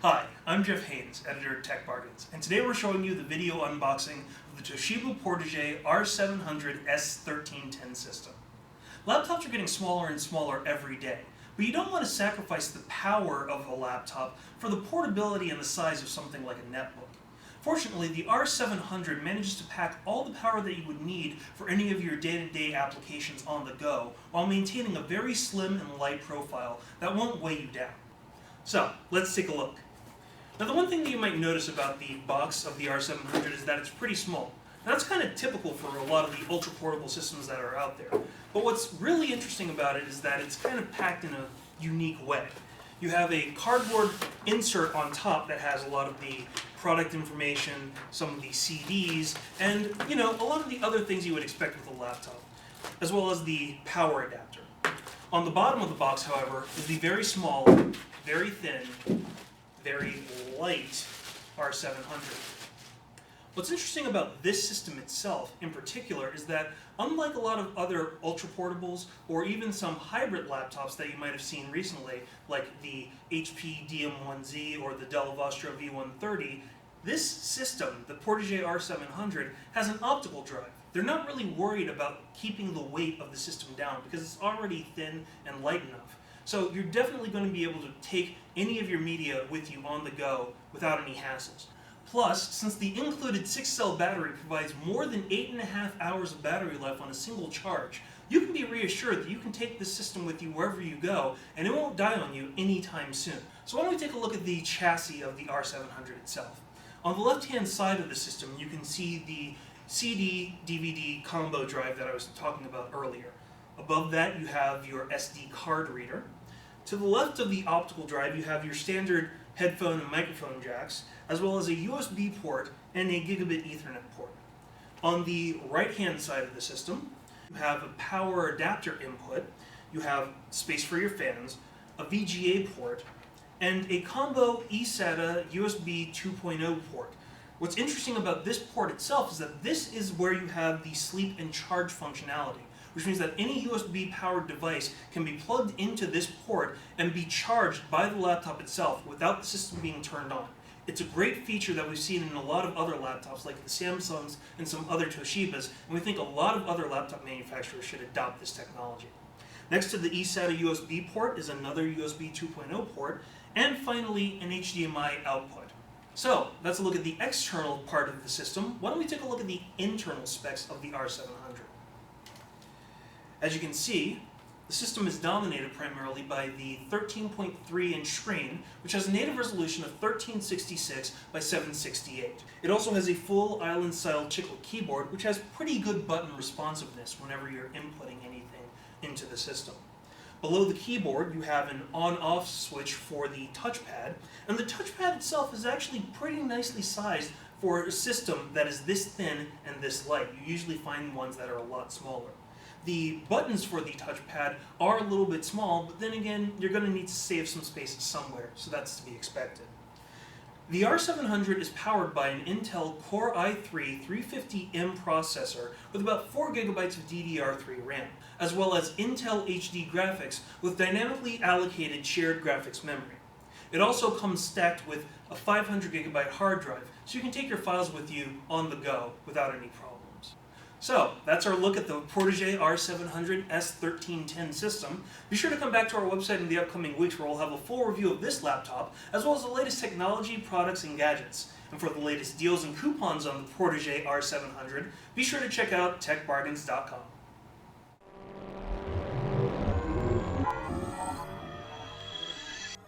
Hi, I'm Jeff Haynes, editor at TechBargains, and today we're showing you the video unboxing of the Toshiba Portege R700 S1310 system. Laptops are getting smaller and smaller every day, but you don't want to sacrifice the power of a laptop for the portability and the size of something like a netbook. Fortunately, the R700 manages to pack all the power that you would need for any of your day-to-day applications on the go, while maintaining a very slim and light profile that won't weigh you down. So, let's take a look. Now, the one thing that you might notice about the box of the R700 is that it's pretty small. Now, that's kind of typical for a lot of the ultra-portable systems that are out there. But what's really interesting about it is that it's kind of packed in a unique way. You have a cardboard insert on top that has a lot of the product information, some of the CDs, and, a lot of the other things you would expect with a laptop, as well as the power adapter. On the bottom of the box, however, is the very small, very thin, very light R700. What's interesting about this system itself, in particular, is that unlike a lot of other ultra-portables or even some hybrid laptops that you might have seen recently, like the HP DM1Z or the Dell Vostro V130, this system, the Portege R700, has an optical drive. They're not really worried about keeping the weight of the system down because it's already thin and light enough. So you're definitely going to be able to take any of your media with you on the go without any hassles. Plus, since the included 6-cell battery provides more than 8.5 hours of battery life on a single charge, you can be reassured that you can take this system with you wherever you go and it won't die on you anytime soon. So why don't we take a look at the chassis of the R700 itself. On the left-hand side of the system, you can see the CD-DVD combo drive that I was talking about earlier. Above that, you have your SD card reader. To the left of the optical drive, you have your standard headphone and microphone jacks, as well as a USB port and a gigabit Ethernet port. On the right-hand side of the system, you have a power adapter input, you have space for your fans, a VGA port, and a combo eSATA USB 2.0 port. What's interesting about this port itself is that this is where you have the sleep and charge functionality, which means that any USB-powered device can be plugged into this port and be charged by the laptop itself without the system being turned on. It's a great feature that we've seen in a lot of other laptops, like the Samsungs and some other Toshibas, and we think a lot of other laptop manufacturers should adopt this technology. Next to the eSATA USB port is another USB 2.0 port, and finally an HDMI output. So, that's a look at the external part of the system. Why don't we take a look at the internal specs of the R700? As you can see, the system is dominated primarily by the 13.3-inch screen, which has a native resolution of 1366 by 768. It also has a full island-style chiclet keyboard, which has pretty good button responsiveness whenever you're inputting anything into the system. Below the keyboard, you have an on-off switch for the touchpad, and the touchpad itself is actually pretty nicely sized for a system that is this thin and this light. You usually find ones that are a lot smaller. The buttons for the touchpad are a little bit small, but then again, you're going to need to save some space somewhere, so that's to be expected. The R700 is powered by an Intel Core i3 350M processor with about 4 GB of DDR3 RAM, as well as Intel HD graphics with dynamically allocated shared graphics memory. It also comes stacked with a 500 GB hard drive, so you can take your files with you on the go without any problems. So, that's our look at the Portege R700 S1310 system. Be sure to come back to our website in the upcoming weeks where we'll have a full review of this laptop, as well as the latest technology, products, and gadgets. And for the latest deals and coupons on the Portege R700, be sure to check out TechBargains.com.